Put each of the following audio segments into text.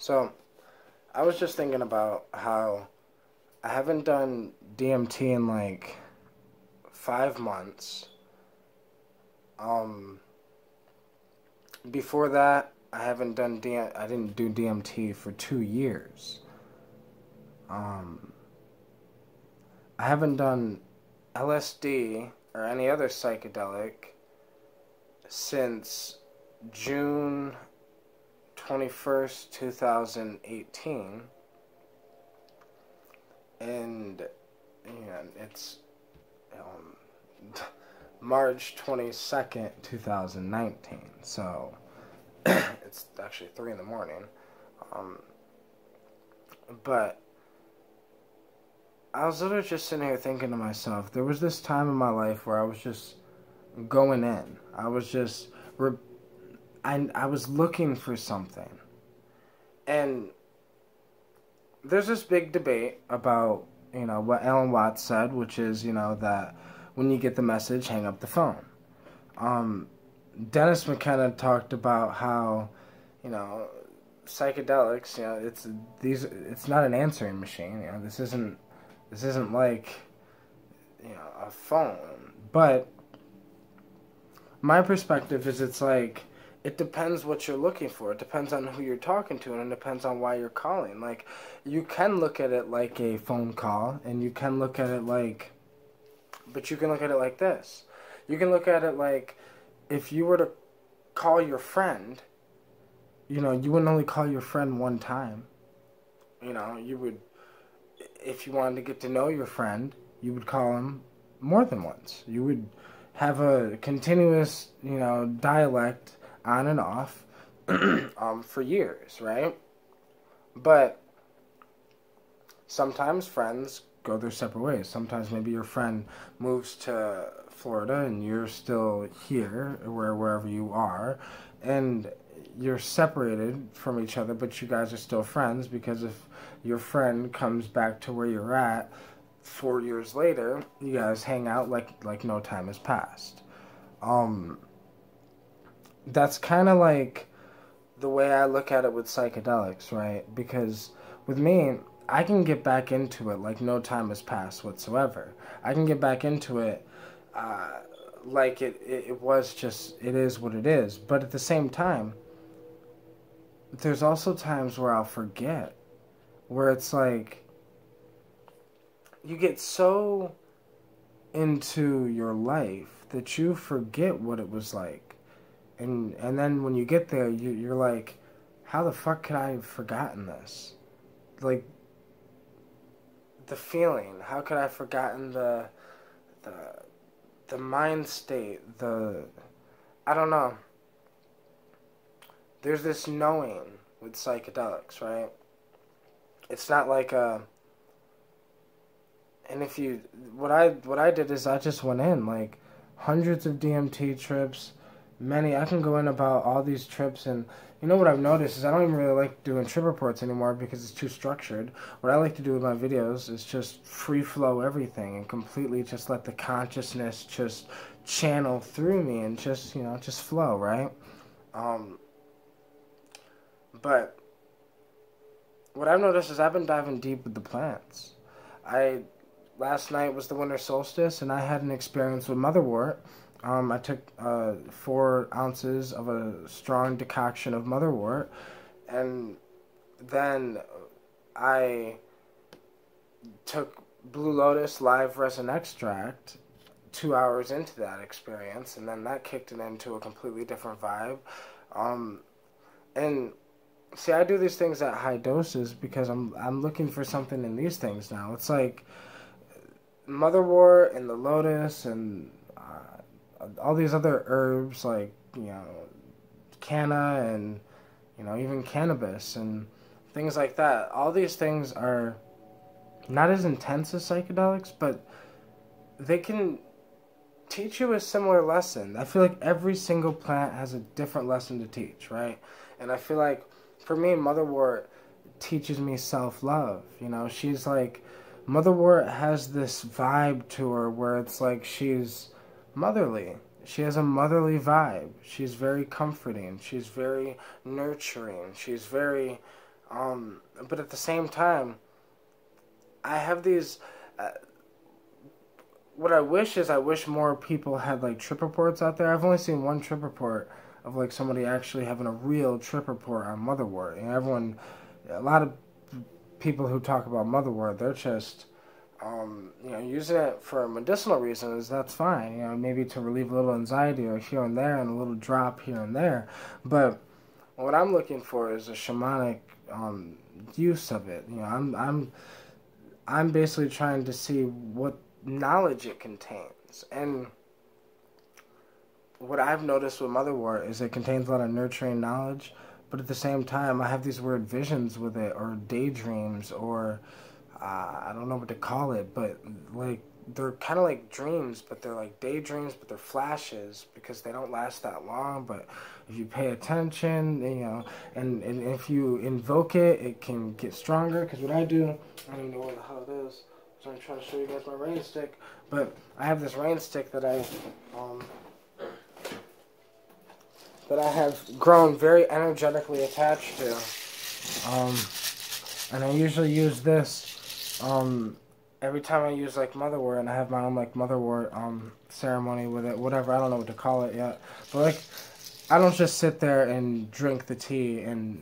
So, I was just thinking about how I haven't done DMT in like 5 months. Um, Before that, I didn't do DMT for 2 years. Um, I haven't done LSD or any other psychedelic since June 21st, 2018. And it's um, March 22nd, 2019. So it's actually 3 in the morning. Um, but I was literally just sitting here thinking to myself, there was this time in my life where I was just going in. I was just, I was looking for something. And there's this big debate about, what Alan Watts said, which is, that when you get the message, hang up the phone. Dennis McKenna talked about how, you know, psychedelics, it's not an answering machine. This isn't like, a phone. But my perspective is it's like, it depends what you're looking for. It depends on who you're talking to, and it depends on why you're calling. Like, you can look at it like a phone call, and you can look at it like, but you can look at it like this. You can look at it like, if you were to call your friend, you wouldn't only call your friend one time. You would, if you wanted to get to know your friend, you would call him more than once. You would have a continuous, dialect on and off for years, right? But sometimes friends go their separate ways. Sometimes maybe your friend moves to Florida and you're still here, wherever you are, and you're separated from each other, but you guys are still friends, because if your friend comes back to where you're at 4 years later, you guys hang out like no time has passed. That's kind of like the way I look at it with psychedelics, right? Because with me, I can get back into it like no time has passed whatsoever. I can get back into it like it was just, it is what it is. But at the same time, there's also times where I'll forget, where it's like, you get so into your life that you forget what it was like. And then when you get there, you're like, how the fuck could I have forgotten this? Like, the feeling. How could I have forgotten the mind state? I don't know. There's this knowing with psychedelics, right? It's not like and if you, what I did is I just went in, like, hundreds of DMT trips, I can go in about all these trips, and what I've noticed is I don't even really like doing trip reports anymore because it's too structured. What I like to do with my videos is just free flow everything and completely just let the consciousness just channel through me and just flow, right? But what I've noticed is I've been diving deep with the plants. Last night was the winter solstice, and I had an experience with motherwort. I took 4 ounces of a strong decoction of motherwort, and then I took Blue Lotus live resin extract 2 hours into that experience, and then that kicked it into a completely different vibe. And see, I do these things at high doses because I'm looking for something in these things now. It's like motherwort and the lotus and all these other herbs, like, canna and, even cannabis and things like that. All these things are not as intense as psychedelics, but they can teach you a similar lesson. I feel like every single plant has a different lesson to teach, right? And I feel like, for me, motherwort teaches me self-love. She's like, motherwort has this vibe to her where it's like she's motherly. She has a motherly vibe. She's very comforting. She's very nurturing. She's very But at the same time, I have these. Uh, what I wish more people had like trip reports out there. I've only seen one trip report of like somebody actually having a real trip report on motherwort. And everyone, a lot of people who talk about motherwort, they're just, using it for medicinal reasons. That's fine. Maybe to relieve a little anxiety or here and there, and a little drop here and there. But what I'm looking for is a shamanic use of it. I'm basically trying to see what knowledge it contains. And what I've noticed with motherwort is it contains a lot of nurturing knowledge, but at the same time, I have these weird visions with it, or daydreams, or I don't know what to call it, but like they're kind of like dreams, but they're like daydreams, but they're flashes because they don't last that long. But if you pay attention, and if you invoke it, it can get stronger. Because what I do, I don't even know where the hell it is. So I'm trying to show you guys my rain stick, but I have this rain stick that I have grown very energetically attached to, and I usually use this every time I use like motherwort, and I have my own like motherwort ceremony with it, whatever. I don't know what to call it yet, but like I don't just sit there and drink the tea and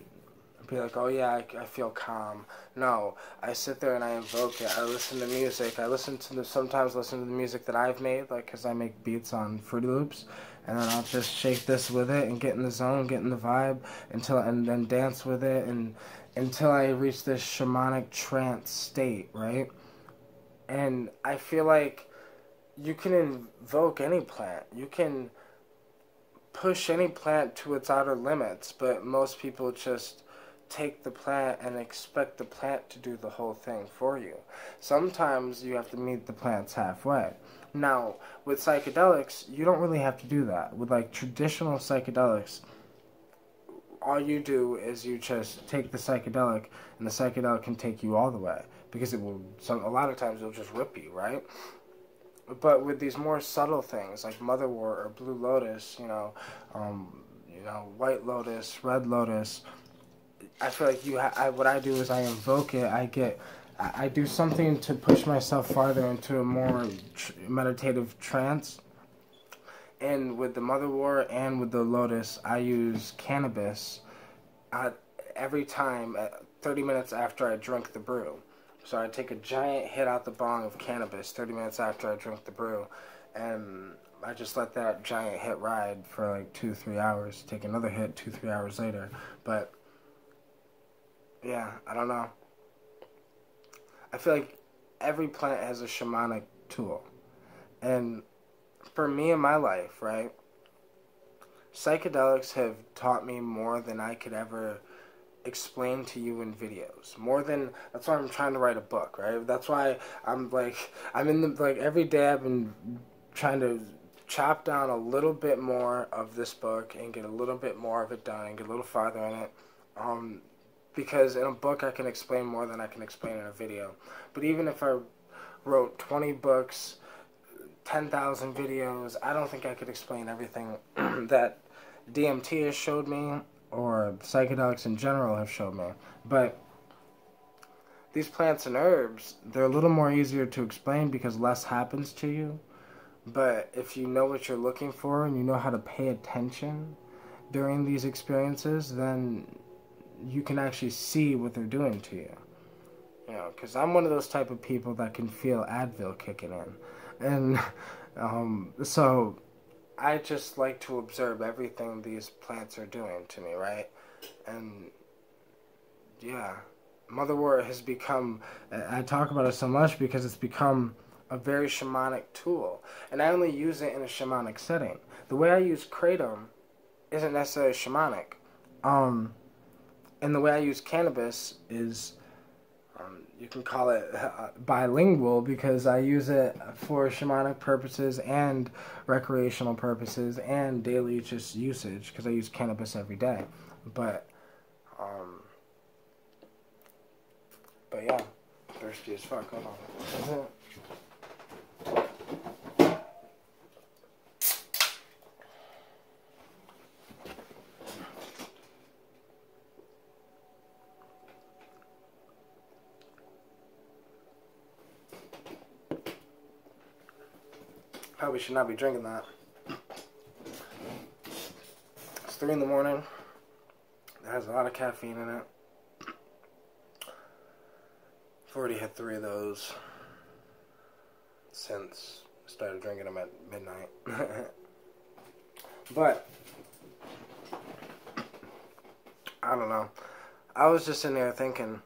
be like, oh yeah, I feel calm. No, I sit there and I invoke it. I listen to music. I sometimes listen to the music that I've made, like, because I make beats on Fruity Loops, and then I'll just shake this with it and get in the zone, get in the vibe, and then dance with it, and until I reach this shamanic trance state, right? And I feel like you can invoke any plant. You can push any plant to its outer limits, but most people just take the plant and expect the plant to do the whole thing for you. Sometimes you have to meet the plants halfway. Now, with psychedelics, you don't really have to do that. With like traditional psychedelics, all you do is you just take the psychedelic, and the psychedelic can take you all the way, because a lot of times it'll just rip you, right? But with these more subtle things like motherwort or blue lotus, white lotus, red lotus, I feel like what I do is I invoke it. I do something to push myself farther into a more meditative trance. And with the motherwort and with the lotus, I use cannabis every time, 30 minutes after I drink the brew. So I take a giant hit out the bong of cannabis 30 minutes after I drink the brew, and I just let that giant hit ride for like 2-3 hours. Take another hit 2-3 hours later. But yeah, I don't know. I feel like every plant has a shamanic tool. And for me in my life, right, psychedelics have taught me more than I could ever explain to you in videos. That's why I'm trying to write a book, right? That's why every day I've been trying to chop down a little bit more of this book and get a little bit more of it done and get a little farther in it. Because in a book I can explain more than I can explain in a video. But even if I wrote 20 books, 10,000 videos, I don't think I could explain everything that DMT has showed me, or psychedelics in general have showed me. But these plants and herbs, they're a little more easier to explain because less happens to you. But if you know what you're looking for and you know how to pay attention during these experiences, then you can actually see what they're doing to you. Because I'm one of those type of people that can feel Advil kicking in. And so I just like to observe everything these plants are doing to me, right? And yeah, motherwort has become, I talk about it so much because it's become a very shamanic tool. And I only use it in a shamanic setting. The way I use kratom isn't necessarily shamanic. And the way I use cannabis is, you can call it bilingual, because I use it for shamanic purposes and recreational purposes and daily just usage, because I use cannabis every day. But yeah, thirsty as fuck. Hold on. Probably should not be drinking that. It's 3 in the morning. It has a lot of caffeine in it. I've already had 3 of those since I started drinking them at midnight. But I don't know. I was just in there thinking,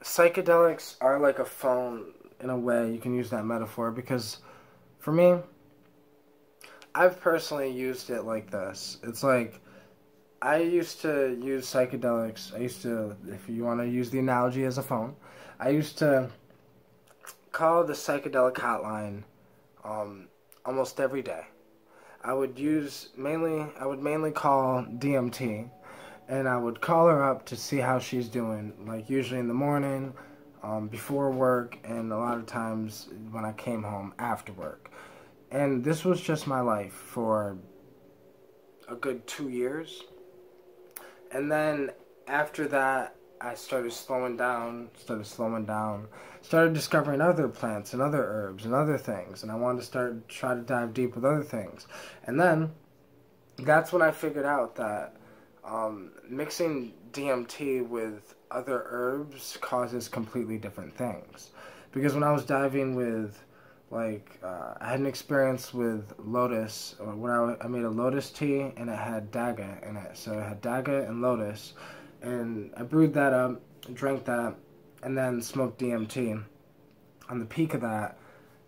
psychedelics are like a phone in a way. You can use that metaphor because for me, I've personally used it like this. It's like I used to use psychedelics. I used to, if you want to use the analogy as a phone, I used to call the psychedelic hotline almost every day. I would mainly call DMT, and I would call her up to see how she's doing, like usually in the morning, before work, and a lot of times when I came home after work. And this was just my life for a good 2 years. And then after that, I started slowing down, started discovering other plants and other herbs and other things. And I wanted to try to dive deep with other things. And then that's when I figured out that mixing DMT with other herbs causes completely different things. Because when I was diving with, like, I had an experience with lotus, or when I made a lotus tea, and it had daga in it. So it had daga and lotus, and I brewed that up, drank that, and then smoked DMT on the peak of that,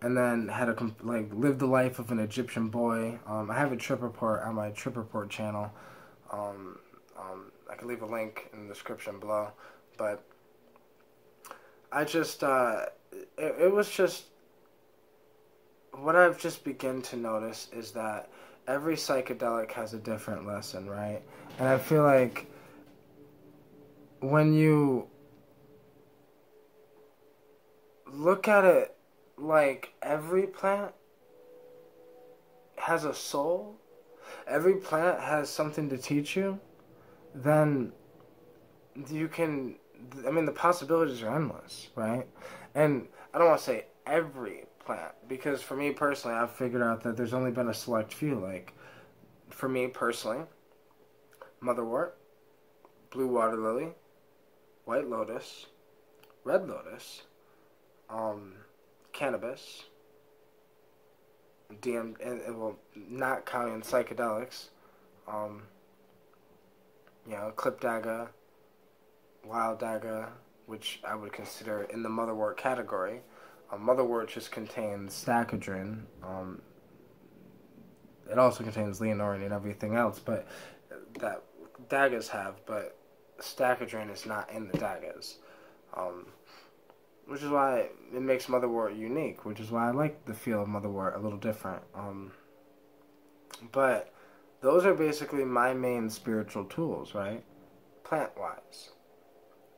and then had lived the life of an Egyptian boy. I have a trip report on my trip report channel. I can leave a link in the description below, but I just, it was just, what I've just begun to notice is that every psychedelic has a different lesson, right? And I feel like when you look at it like every plant has a soul, every plant has something to teach you, then you can, the possibilities are endless, right? And I don't want to say every plant, because for me personally, I've figured out that there's only been a select few. Like, for me personally, motherwort, blue water lily, white lotus, red lotus, cannabis, not counting psychedelics, clip daga, wild daga, which I would consider in the motherwort category. Motherwort just contains stachydrin. It also contains leonine and everything else, but that dagas have, but stachydrin is not in the dagas. Which is why it makes motherwort unique, which is why I like the feel of motherwort a little different. But those are basically my main spiritual tools, right? Plant-wise.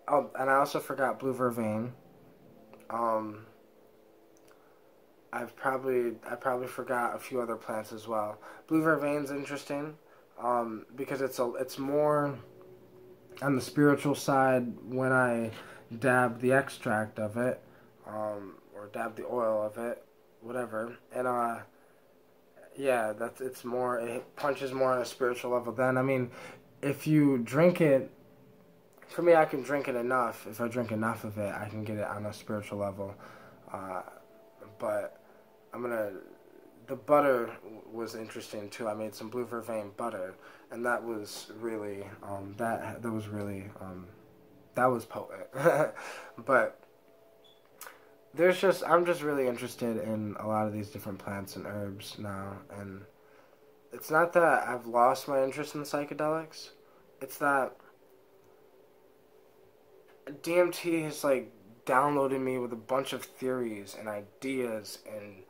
Oh, and I also forgot blue vervain. I probably forgot a few other plants as well. Blue vervain's interesting, because it's more on the spiritual side when I dab the extract of it, or dab the oil of it, whatever. And it punches more on a spiritual level. Then if you drink it, for me, I can drink it enough. If I drink enough of it, I can get it on a spiritual level. But the butter was interesting too. I made some blue vervain butter, and that was really, that was potent. But I'm just really interested in a lot of these different plants and herbs now, and it's not that I've lost my interest in psychedelics, it's that DMT has downloaded me with a bunch of theories and ideas and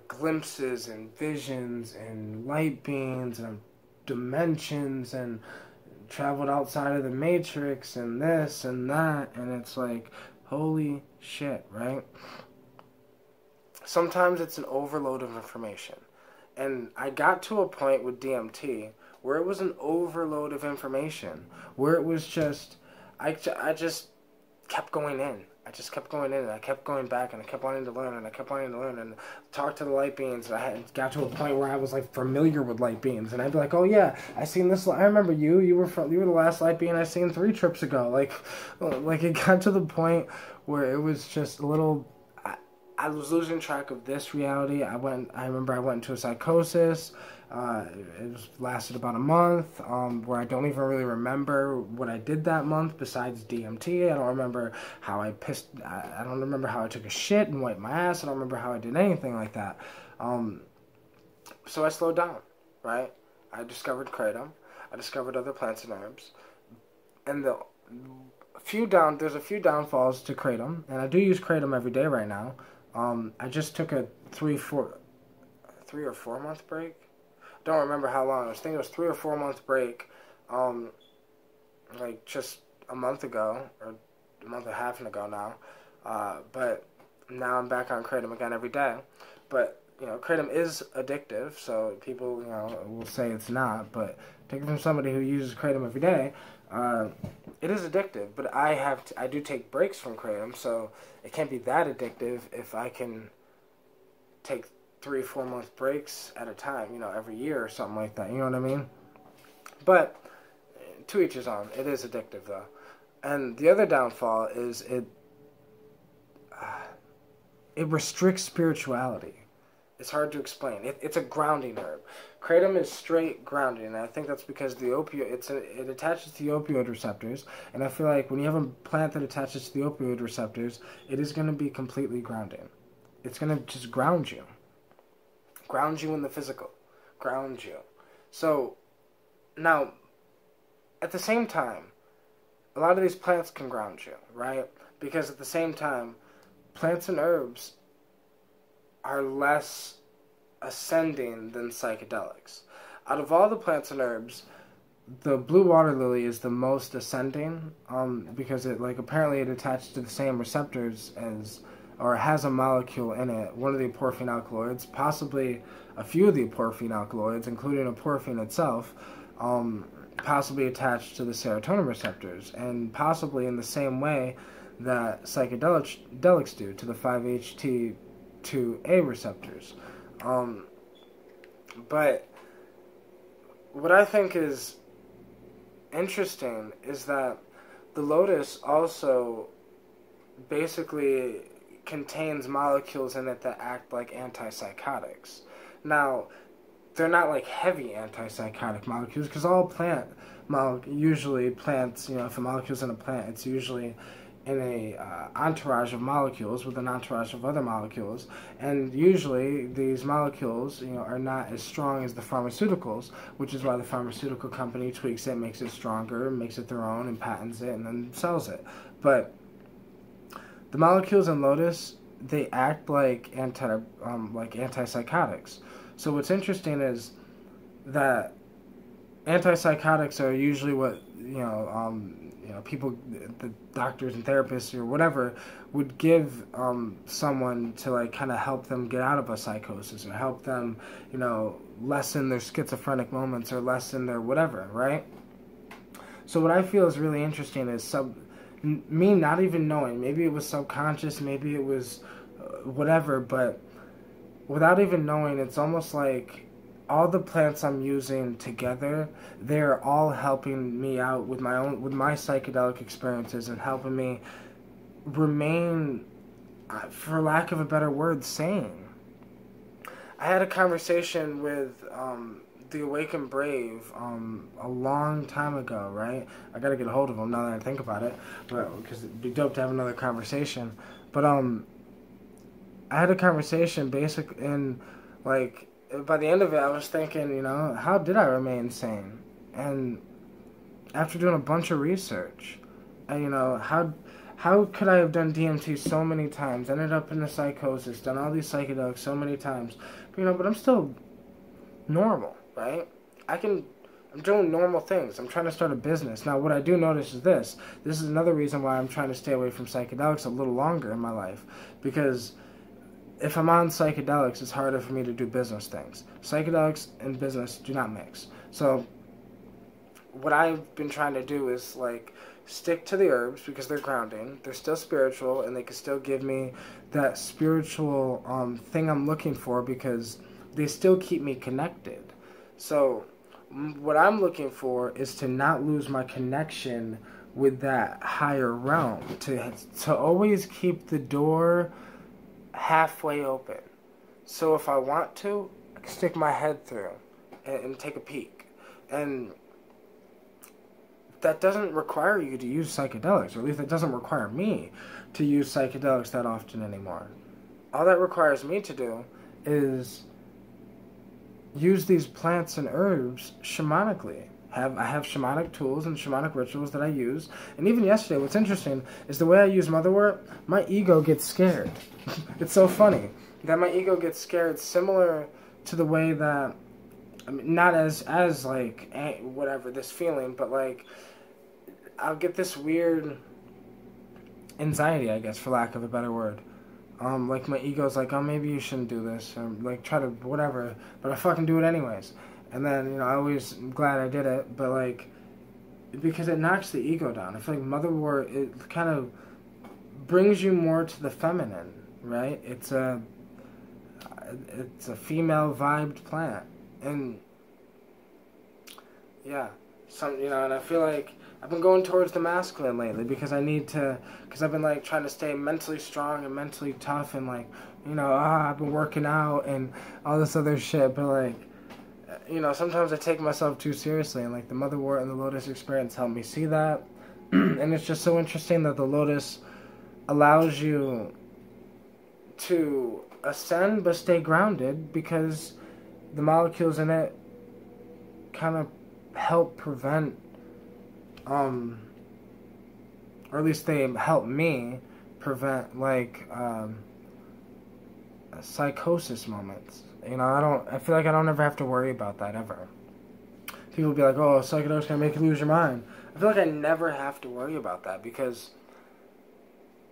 glimpses and visions and light beams and dimensions, and traveled outside of the matrix and this and that, and it's like, holy shit, right? Sometimes it's an overload of information, and I got to a point with DMT where it was an overload of information, where it was just, I just kept going in. I just kept going in, and I kept going back, and I kept wanting to learn, and I kept wanting to learn, and talk to the light beings. And I got to a point where I was like familiar with light beings, and I'd be like, "Oh yeah, I seen this. I remember you. You were the last light being I seen 3 trips ago." Like it got to the point where it was just a little. I was losing track of this reality. I remember I went into a psychosis. Lasted about a month, where I don't even really remember what I did that month besides DMT. I don't remember how I don't remember how I took a shit and wiped my ass. I don't remember how I did anything like that. So I slowed down, right? I discovered kratom. I discovered other plants and herbs. And there's a few downfalls to kratom, and I do use kratom every day right now. I just took a 3 or 4 month break. Don't remember how long. I was thinking it was 3 or 4 month break, like just a month ago, or a month and a half ago now. But now I'm back on kratom again every day. But, kratom is addictive, so people, will say it's not. But take it from somebody who uses kratom every day, it is addictive. But I do take breaks from kratom, so it can't be that addictive if I can take 3 or 4 month breaks at a time, every year or something like that. You know what I mean? But to each his own. It is addictive though. And the other downfall is it restricts spirituality. It's hard to explain. It's a grounding herb. Kratom is straight grounding, and I think that's because it attaches to the opioid receptors, and I feel like when you have a plant that attaches to the opioid receptors, it is going to be completely grounding. It's going to just ground you. Ground you in the physical. Ground you. So, now, at the same time, a lot of these plants can ground you, right? Because at the same time, plants and herbs are less ascending than psychedelics. Out of all the plants and herbs, the blue water lily is the most ascending, because apparently it attaches to the same receptors as, or has a molecule in it, one of the aporphine alkaloids, possibly a few of the aporphine alkaloids, including aporphine itself, possibly attached to the serotonin receptors, and possibly in the same way that psychedelics do to the 5-HT2A receptors. But what I think is interesting is that the lotus also basically contains molecules in it that act like antipsychotics. Now, they're not like heavy antipsychotic molecules, because all usually plants, if a molecule's in a plant, it's usually in a entourage of molecules with an entourage of other molecules, and usually these molecules, are not as strong as the pharmaceuticals, which is why the pharmaceutical company tweaks it, makes it stronger, makes it their own, and patents it, and then sells it. But the molecules in lotus, they act like antipsychotics. So what's interesting is that antipsychotics are usually what people, the doctors and therapists or whatever, would give someone to kind of help them get out of a psychosis, or help them, lessen their schizophrenic moments, or lessen their whatever, right? So what I feel is really interesting is me not even knowing. Maybe it was subconscious, maybe it was whatever, but without even knowing, it's almost like all the plants I'm using together, they're all helping me out with my psychedelic experiences, and helping me remain, for lack of a better word, sane. I had a conversation with the Awakened Brave a long time ago, right? I gotta get a hold of him now that I think about it, because it'd be dope to have another conversation. But I had a conversation and by the end of it, I was thinking, how did I remain sane? And after doing a bunch of research, and, how could I have done DMT so many times, ended up in a psychosis, done all these psychedelics so many times, but I'm still normal, right? I'm doing normal things. I'm trying to start a business. Now, what I do notice is this. This is another reason why I'm trying to stay away from psychedelics a little longer in my life, because if I'm on psychedelics, it's harder for me to do business things. Psychedelics and business do not mix. So what I've been trying to do is, like, stick to the herbs because they're grounding. They're still spiritual, and they can still give me that spiritual thing I'm looking for because they still keep me connected. So what I'm looking for is to not lose my connection with that higher realm, to always keep the door halfway open. So if I want to, I can stick my head through and take a peek. And that doesn't require you to use psychedelics, or at least it doesn't require me to use psychedelics that often anymore. All that requires me to do is use these plants and herbs shamanically. I have shamanic tools and shamanic rituals that I use. And even yesterday, what's interesting is the way I use motherwort, my ego gets scared. It's so funny that my ego gets scared, similar to the way that, I mean, not as like, whatever, this feeling, but like, I'll get this weird anxiety, I guess, for lack of a better word. Like, my ego's like, oh, maybe you shouldn't do this, or like, try to, whatever, but I fucking do it anyways. And then, you know, I always am glad I did it, but like, because it knocks the ego down. I feel like motherwort, it kind of brings you more to the feminine, right? It's a female vibed plant, and yeah, you know, and I feel like I've been going towards the masculine lately because because I've been like trying to stay mentally strong and mentally tough, and like, you know, I've been working out and all this other shit, but like, you know, sometimes I take myself too seriously, and like the motherwort and the lotus experience helped me see that. And it's just so interesting that the lotus allows you to ascend but stay grounded, because the molecules in it kind of help prevent, or at least they help me prevent, like, psychosis moments. You know, I feel like I don't ever have to worry about that ever. People be like, oh, psychedelics gonna make you lose your mind. I feel like I never have to worry about that, because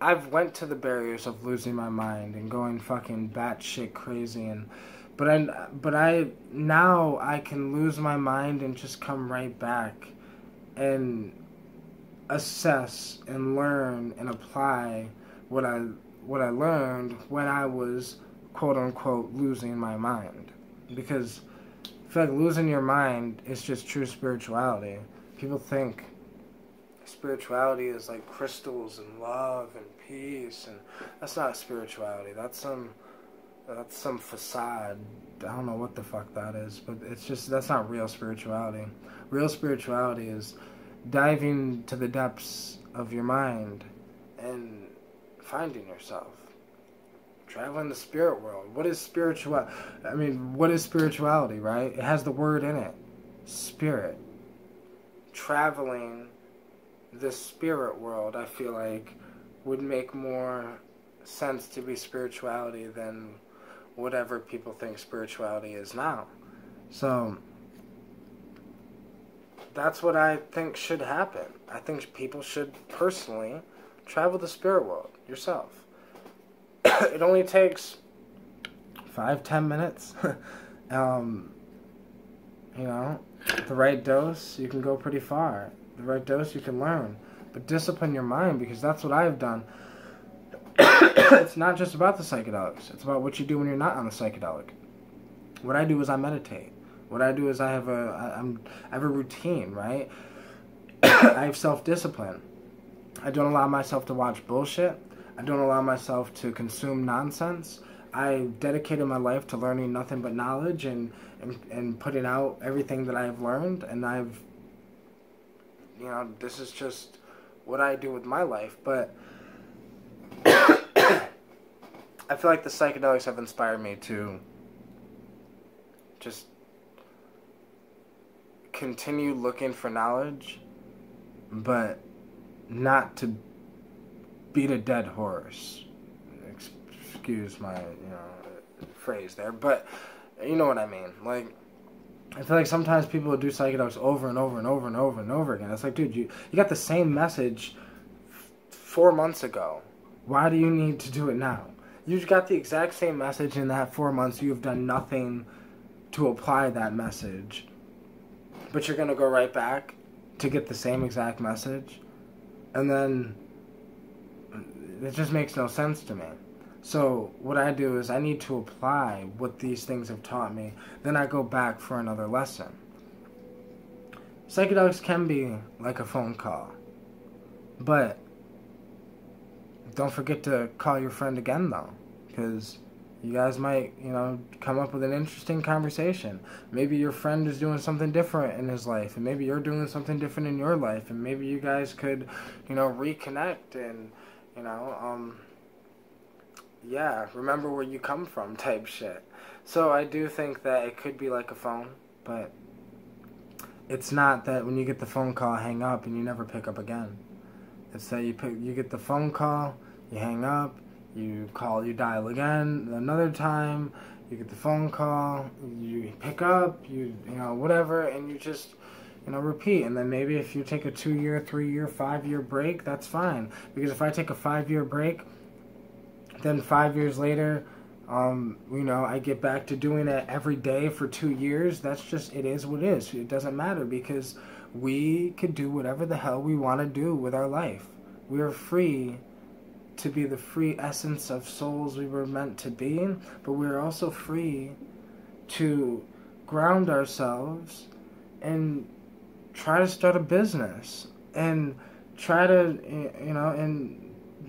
I've went to the barriers of losing my mind and going fucking batshit crazy, but I now I can lose my mind and just come right back and assess and learn and apply what I learned when I was, quote unquote, losing my mind. Because I feel like losing your mind is just true spirituality. People think spirituality is like crystals and love and peace, and that's not spirituality. That's some facade. I don't know what the fuck that is, but it's just, that's not real spirituality. Real spirituality is diving to the depths of your mind and finding yourself. Traveling the spirit world. What is spirituality? I mean, what is spirituality, right? It has the word in it. Spirit. Traveling the spirit world, I feel like, would make more sense to be spirituality than whatever people think spirituality is now. So that's what I think should happen. I think people should personally travel the spirit world yourself. It only takes 5-10 minutes. You know, the right dose, you can go pretty far. The right dose, you can learn. But discipline your mind, because that's what I've done. It's not just about the psychedelics. It's about what you do when you're not on the psychedelic. What I do is I meditate. What I do is I have a routine, right? I have self-discipline. I don't allow myself to watch bullshit. I don't allow myself to consume nonsense. I dedicated my life to learning nothing but knowledge and putting out everything that I've learned. And you know, this is just what I do with my life. But I feel like the psychedelics have inspired me to just continue looking for knowledge, but not to beat a dead horse. Excuse my, phrase there, but you know what I mean. Like, I feel like sometimes people will do psychedelics over and over and over and over and over again. It's like, dude, you got the same message 4 months ago. Why do you need to do it now? You've got the exact same message in that 4 months. You've done nothing to apply that message. But you're going to go right back to get the same exact message, and then it just makes no sense to me. So what I do is I need to apply what these things have taught me. Then I go back for another lesson. Psychedelics can be like a phone call, but don't forget to call your friend again, though, because you guys might, come up with an interesting conversation. Maybe your friend is doing something different in his life, and maybe you're doing something different in your life, and maybe you guys could, reconnect and, remember where you come from type shit. So I do think that it could be like a phone, but it's not that when you get the phone call, hang up and you never pick up again. It's that you get the phone call, you hang up, you dial again another time, you get the phone call, you pick up, whatever, and you just, repeat. And then maybe if you take a 2-year, 3-year, 5-year break, that's fine. Because if I take a 5-year break, then 5 years later, I get back to doing it every day for 2 years, that's just, it is what it is. It doesn't matter, because we could do whatever the hell we want to do with our life. We are free to be the free essence of souls we were meant to be, but we're also free to ground ourselves and try to start a business and try to,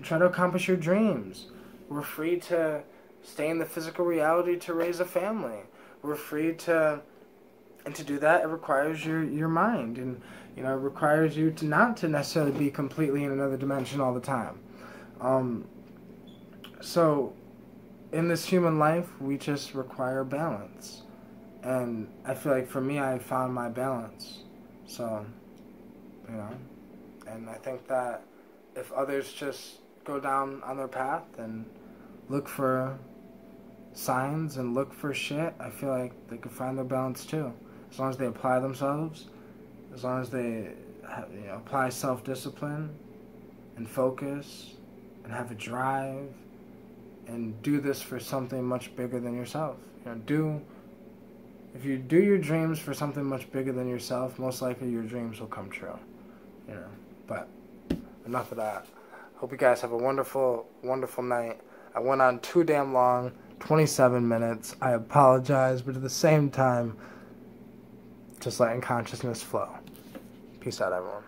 try to accomplish your dreams. We're free to stay in the physical reality to raise a family. We're free to, and to do that, it requires your mind, and it requires you to not to necessarily be completely in another dimension all the time. So in this human life, we just require balance, and I feel like for me, I found my balance. So, and I think that if others just go down on their path and look for signs and look for shit, I feel like they could find their balance too. As long as they apply themselves, as long as they apply self-discipline and focus and have a drive and do this for something much bigger than yourself. If you do your dreams for something much bigger than yourself, most likely your dreams will come true. But enough of that. Hope you guys have a wonderful, wonderful night. I went on too damn long, 27 minutes. I apologize, but at the same time, just letting consciousness flow. Peace out, everyone.